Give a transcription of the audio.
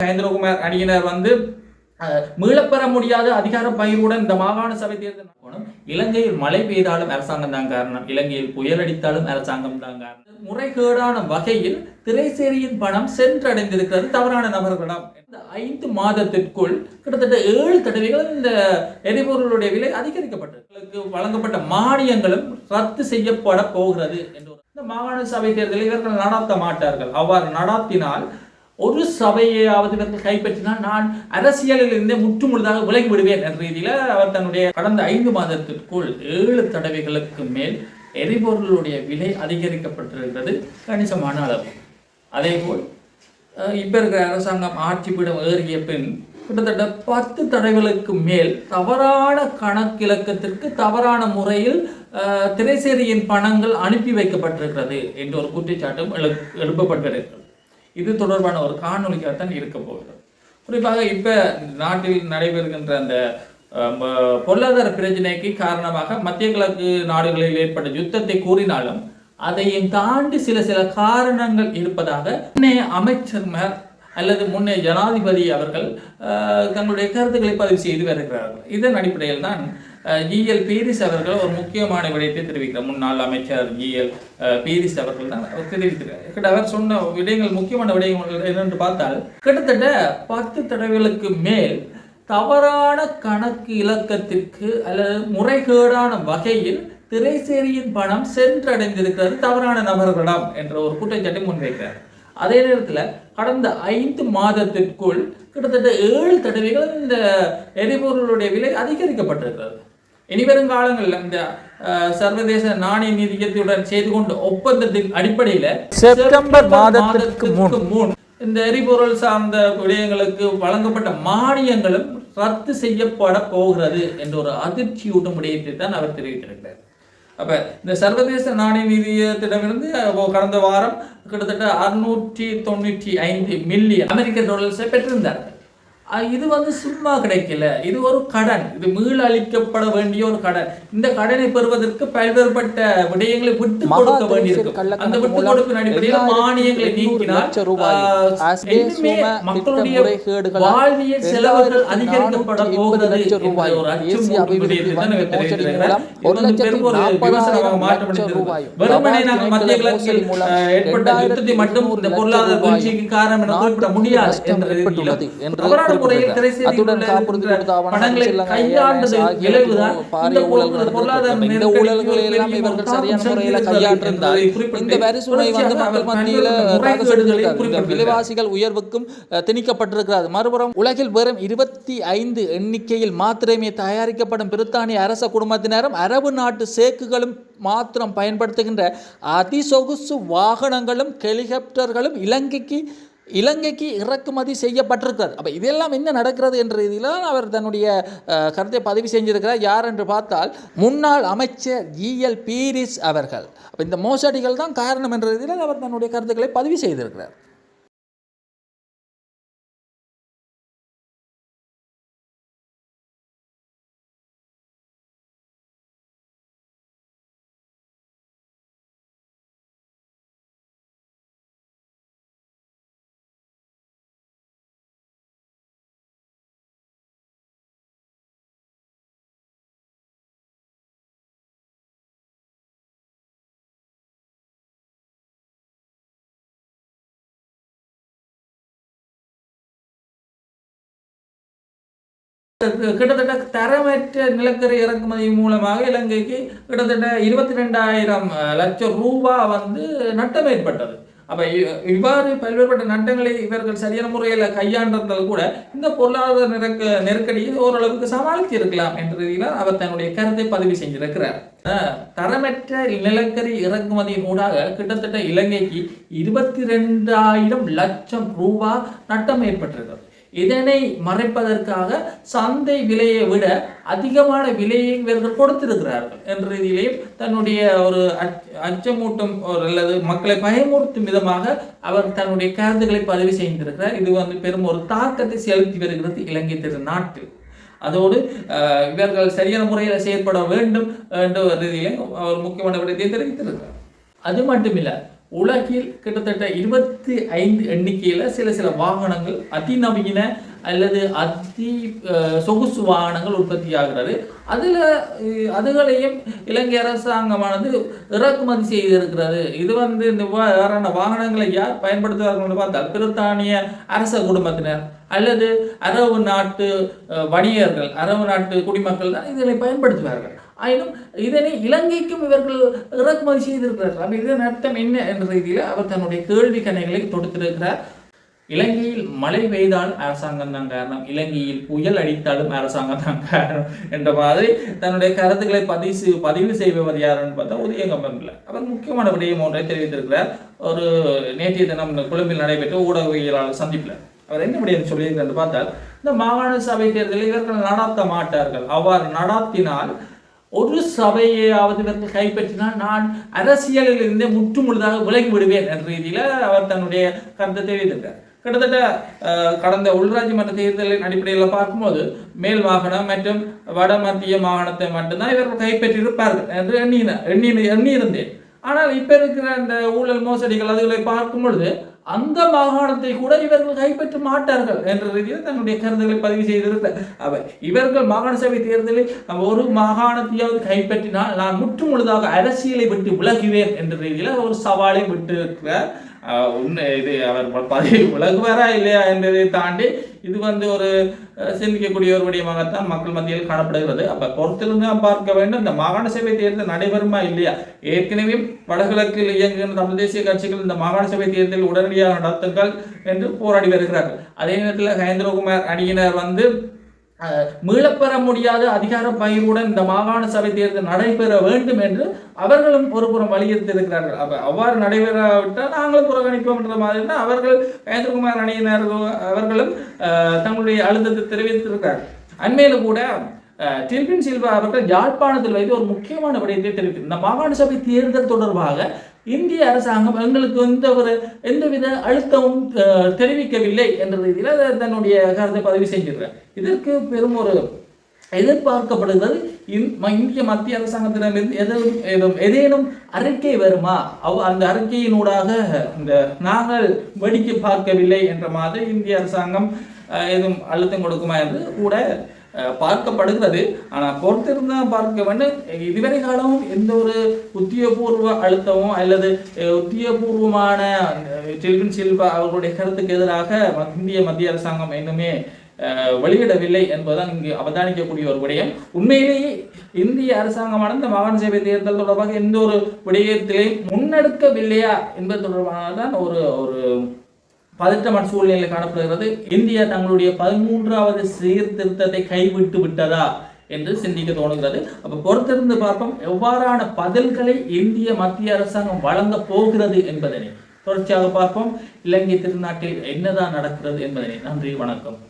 மகேந்திரகுமார் அணியினர் வந்து மீளப்பெற முடியாத அதிகார பகிர்வுடன் இந்த மாகாண சபை தேர்தல் போனோம். இலங்கையில் மழை பெய்தாலும் அரசாங்கம் தான் காரணம், இலங்கையில் புயல் அடித்தாலும் அரசாங்கம் தான் காரணம். முறைகேடான வகையில் திரைசேரியின் பணம் சென்றடைந்திருக்கிறது தவறான நபர்களிடம். இந்த 5 மாதத்திற்குள் கிட்டத்தட்ட 7 தடவைகள் இந்த எரிபொருளுடைய விலை அதிகரிக்கப்பட்டது. வழங்கப்பட்ட மானியங்களும் ரத்து செய்யப்பட போகிறது என்று இந்த மாகாண சபை தேர்தலை இவர்கள் நடத்த மாட்டார்கள். அவ்வாறு நடத்தினால், ஒரு சபையாவது இவர்கள் கைப்பற்றினால் நான் அரசியலில் இருந்தே முற்றுமுழுதாக விலகி விடுவேன் என்ற ரீதியில் அவர் தன்னுடைய கடந்த 5 மாதத்திற்குள் 7 தடவைகளுக்கு மேல் எரிபொருளுடைய விலை அதிகரிக்கப்பட்டிருக்கிறது கணிசமான அளவு. அதேபோல் இப்போ இருக்கிற அரசாங்கம் ஆட்சி பீடம் ஏறிய பின் கிட்டத்தட்ட 10 தடவைகளுக்கு மேல் தவறான கணக்கிலக்கத்திற்கு தவறான முறையில் திரைசேரியின் பணங்கள் அனுப்பி வைக்கப்பட்டிருக்கிறது என்ற ஒரு குற்றச்சாட்டும் எழுப்பப்பட்டிருக்கிறது. இது தொடர்பான ஒரு காணொலியாகத்தான் இருக்க போகிறது. குறிப்பாக இப்போ நாட்டில் நடைபெறுகின்ற அந்த பொருளாதார பிரச்சனைக்கு காரணமாக மத்திய கிழக்கு நாடுகளில் ஏற்பட்ட யுத்தத்தை கூறினாலும் அதையும் தாண்டி சில காரணங்கள் இருப்பதாக முன்னைய அமைச்சர் அல்லது முன்னைய ஜனாதிபதி அவர்கள் தங்களுடைய கருத்துக்களை பதிவு செய்து வருகிறார்கள். இதன் அடிப்படையில் தான் ஜிஎல் பீரிஸ் அவர்கள் ஒரு முக்கியமான விடயத்தை தெரிவிக்கிறார். முன்னாள் அமைச்சர் ஜிஎல் பீரிஸ் அவர்கள் தான் தெரிவிக்கிறார். அவர் சொன்ன விடயங்கள், முக்கியமான விடயங்கள் என்னென்று பார்த்தால், கிட்டத்தட்ட 10 தடவைகளுக்கு மேல் தவறான கணக்கு இலக்கத்திற்கு அல்லது முறைகேடான வகையில் திரைசேரியின் பணம் சென்றடைந்திருக்கிறது தவறான நபர்களிடம் என்ற ஒரு குற்றச்சாட்டை முன்வைக்கிறார். அதே நேரத்தில் கடந்த 5 மாதத்திற்குள் கிட்டத்தட்ட 7 தடவைகள் இந்த எரிபொருளுடைய விலை அதிகரிக்கப்பட்டிருக்கிறது. இனிவரும் காலங்களில் இந்த சர்வதேச நாணய நிதியத்துடன் செய்து கொண்ட ஒப்பந்தத்தின் அடிப்படையில் செப்டம்பர் மாதத்திற்கு முன் இந்த எரிபொருள் சார்ந்த விடயங்களுக்கு வழங்கப்பட்ட மானியங்களும் ரத்து செய்யப்பட போகிறது என்ற ஒரு அதிர்ச்சியூட்டும் விடயத்தை தான் அவர் தெரிவித்திருக்கிறார். அப்போ இந்த சர்வதேச நாணய நிதியத்திடமிருந்து கடந்த வாரம் கிட்டத்தட்ட 695 மில்லியன் அமெரிக்க டாலர்ஸை பெற்றிருந்தார்கள். இது வந்து சும்மா கிடைக்கல, இது ஒரு கடன், இது மீளளிக்கப்பட வேண்டிய ஒரு கடன். இந்த கடனை பெறுவதற்கு பல்வேறுபட்ட விடயங்களை விட்டு கொடுக்க வேண்டியிருக்கும். அந்த விட்டு கொடுப்பின் அடிப்படையில் மானியங்களை நீக்கினால் மக்களுடைய வாழ்வியல் செலவுகள் அதிகரிக்கப்பட போகிறது என்ற ஒரு அச்சம் வெறுமனே நாங்கள் மத்திய கிழக்கில் ஏற்பட்ட யுத்தத்தை மட்டும் இந்த பொருளாதார வீழ்ச்சிக்கு காரணம் என குறிப்பிட முடியாது என்ற முறையில் திரைசேரியில் பணங்களை கையாண்டது விளைவுதான் இந்த பொருளாதார விலைவாசிகள் உயர்வுக்கும் திணிக்கப்பட்டிருக்கிறது. மறுபுறம் உலகில் வெறும் 25 எண்ணிக்கையில் மாத்திரமே தயாரிக்கப்படும் பிரித்தானிய அரச குடும்பத்தினரும் அரபு நாட்டு சேக்குகளும் மாத்திரம் பயன்படுத்துகின்ற அதிசொகுசு வாகனங்களும் ஹெலிகாப்டர்களும் இலங்கைக்கு இறக்குமதி செய்யப்பட்டிருக்கிறது. அப்போ இதெல்லாம் என்ன நடக்கிறது என்ற ரீதியில் அவர் தன்னுடைய கருத்தை பதிவு செஞ்சிருக்கிறார். யார் என்று பார்த்தால் முன்னாள் அமைச்சர் ஜிஎல் பீரிஸ் அவர்கள். அப்போ இந்த மோசடிகள் தான் காரணம் என்ற ரீதியில் அவர் தன்னுடைய கருத்துக்களை பதிவு செய்திருக்கிறார். கிட்டத்தட்ட தரமற்ற நிலக்கரி இறக்குமதி மூலமாக இலங்கைக்கு கிட்டத்தட்ட 22,000 லட்சம் ரூபாய் வந்து நட்டம் ஏற்பட்டது. அப்போ இவ்வாறு பல்வேறுபட்ட நட்டங்களை இவர்கள் சரியான முறையில் கையாண்டிருந்தால் கூட இந்த பொருளாதார நெருக்கடியை ஓரளவுக்கு சமாளித்து இருக்கலாம் என்ற ரீதியில் அவர் தன்னுடைய கருத்தை பதிவு செஞ்சிருக்கிறார். தரமற்ற நிலக்கரி இறக்குமதியின் ஊடாக கிட்டத்தட்ட இலங்கைக்கு 22,000 லட்சம் ரூபாய் நட்டம் ஏற்பட்டிருக்கிறது. இதனை மறைப்பதற்காக சந்தை விலையை விட அதிகமான விலையை இவர்கள் கொடுத்திருக்கிறார்கள் என்ற ரீதியிலேயும் தன்னுடைய ஒரு அச்சமூட்டும் அல்லது மக்களை பயமுறுத்தும் விதமாக அவர் தன்னுடைய கருத்துக்களை பதிவு செய்திருக்கிறார். இது வந்து பெரும் ஒரு தாக்கத்தை செலுத்தி வருகிறது இலங்கை நாட்டில். அதோடு இவர்கள் சரியான முறையில் செயற்பட வேண்டும் என்ற ரீதியிலே அவர் முக்கியமான விடயத்தை தெரிவித்திருக்கிறார். அது மட்டுமில்லை, உலகில் கிட்டத்தட்ட 25 எண்ணிக்கையில் சில வாகனங்கள் அதிநவீன அல்லது சொகுசு வாகனங்கள் உற்பத்தி ஆகிறது. அதுகளையும் இலங்கை அரசாங்கமானது இறக்குமதி செய்திருக்கிறது. இது இந்த வாகனங்களை யார் பயன்படுத்துவார்கள் பார்த்தால் பிரித்தானிய அரச குடும்பத்தினர் அல்லது அரபு நாட்டு வணிகர்கள், அரபு நாட்டு குடிமக்கள் தான் இதனை பயன்படுத்துவார்கள். ஆயினும் இதனை இலங்கைக்கும் இவர்கள் இறக்குமதி செய்திருக்கிறார்கள். அப்போ இதன் அர்த்தம் என்ன என்ற ரீதியில் அவர் தன்னுடைய கேள்வி கணைகளை தொடுத்திருக்கிறார். இலங்கையில் மழை பெய்தாலும் அரசாங்கம் தான் காரணம், இலங்கையில் புயல் அடித்தாலும் அரசாங்கம் தான் காரணம் என்ற மாதிரி தன்னுடைய கருத்துக்களை பதிவு செய்பவர் யாருன்னு பார்த்தா உதயகம்பம் இல்லை. அவர் முக்கியமான விடயம் ஒன்றை தெரிவித்திருக்கிறார். ஒரு நேற்றைய தினம் கொழும்பில் நடைபெற்ற ஊடகவியலாளர் சந்திப்பில் அவர் என்ன விடயம் சொல்லியிருக்கிறார் பார்த்தால், இந்த மாகாண சபை தேர்தலை இவர்கள் நடத்த மாட்டார்கள், அவ்வாறு நடத்தினால் ஒரு சபையாவது இவர்கள் கைப்பற்றினால் நான் அரசியலில் இருந்தே முற்றுமுழுதாக விலகி விடுவேன் என்ற ரீதியில் அவர் தன்னுடைய கருத்தை தெரிவித்திருக்கார். கிட்டத்தட்ட கடந்த உள்ளாட்சி மன்ற தேர்தலின் அடிப்படையில் பார்க்கும்போது மேல் மாகாணம் மற்றும் வட மத்திய மாகாணத்தை மட்டும்தான் இவர்கள் கைப்பற்றியிருப்பார்கள் என்று எண்ணியிருந்தேன். ஆனால் இப்போ இருக்கிற அந்த ஊழல் மோசடிகள் அதுகளை பார்க்கும் பொழுது அந்த மாகாணத்தை கூட இவர்கள் கைப்பற்ற மாட்டார்கள் என்ற ரீதியில் தன்னுடைய கருத்துக்களை பதிவு செய்திருக்கிறார். இவர்கள் மாகாண சபை தேர்தலில் ஒரு மாகாணத்தையாவது கைப்பற்றினால் நான் முற்றுமுழுதாக அரசியலை விட்டு விலகுவேன் என்ற ரீதியில் ஒரு சவாலை விட்டு இருக்கிறார். இது அவர் பதவி விலகுவாரா இல்லையா என்பதை தாண்டி இது ஒரு சிந்திக்கக்கூடிய ஒரு விடயமாகத்தான் மக்கள் மத்தியில் காணப்படுகிறது. அப்போ பொறுத்திருந்து பார்க்க வேண்டும், இந்த மாகாண சபை தேர்தல் நடைபெறுமா இல்லையா. ஏற்கனவே வடகிழக்கில் இயங்குகின்ற தமிழ் தேசிய கட்சிகள் இந்த மாகாண சபை தேர்தல் உடனடியாக நடத்துங்கள் என்று போராடி வருகிறார்கள். அதே நேரத்தில் கஜேந்திரகுமார் அணியினர் மீளப்பெற முடியாத அதிகார பகிர்வுடன் இந்த மாகாண சபை தேர்தல் நடைபெற வேண்டும் என்று அவர்களும் ஒரு புறம் வலியுறுத்தியிருக்கிறார்கள். அவ்வாறு நடைபெறாவிட்டால் நாங்களும் புறக்கணிப்போம் என்ற மாதிரி தான் அவர்கள் கஜேந்திரகுமார் அணியினர் அவர்களும் தங்களுடைய அழுத்தத்தை தெரிவித்திருக்கிறார்கள். அண்மையில் கூட டில்பின் சில்வா அவர்கள் யாழ்ப்பாணத்தில் வைத்து ஒரு முக்கியமான விடயத்தை தெரிவித்தார். இந்த மாகாண சபை தேர்தல் தொடர்பாக இந்திய அரசாங்கம் எங்களுக்கு எந்தவித அழுத்தமும் தெரிவிக்கவில்லை என்ற ரீதியில் தன்னுடைய கருத்தை பதிவு செய்கிறார். இதற்கு பெரும் ஒரு எதிர்பார்க்கப்படுகிறது. இந்திய மத்திய அரசாங்கத்திடமிருந்து ஏதேனும் அறிக்கை வருமா, அந்த அறிக்கையினூடாக இந்த நாங்கள் வேடிக்கை பார்க்கவில்லை என்ற மாதிரி இந்திய அரசாங்கம் எதுவும் அழுத்தம் கொடுக்குமா என்று கூட பார்க்கப்படுகிறது. ஆனால் பொறுத்திருந்தால் பார்க்க வேண்டும். இதுவரை காலமும் எந்த ஒரு உத்தியோகபூர்வ அழுத்தமோ அல்லது உத்தியோகபூர்வமான டில்பின் சில்வா அவர்களுடைய கருத்துக்கு எதிராக இந்திய மத்திய அரசாங்கம் இன்னுமே வெளியிடவில்லை என்பதுதான் இங்கு அவதானிக்கக்கூடிய ஒரு விடயம். உண்மையிலேயே இந்திய அரசாங்கமான இந்த மாகாண சபை தேர்தல் தொடர்பாக எந்த ஒரு விடயத்திலே முன்னெடுக்கவில்லையா என்பது தொடர்பாக தான் ஒரு பதற்றமான சூழ்நிலை காணப்படுகிறது. இந்தியா தங்களுடைய 13வது சீர்திருத்தத்தை கைவிட்டு விட்டதா என்று சிந்திக்க தோணுகிறது. அப்போ பொறுத்திருந்து பார்ப்போம் எவ்வாறான பதில்களை இந்திய மத்திய அரசாங்கம் வழங்க போகிறது என்பதனை தொடர்ச்சியாக பார்ப்போம். இலங்கை திருநாட்டில் என்னதான் நடக்கிறது என்பதனை. நன்றி, வணக்கம்.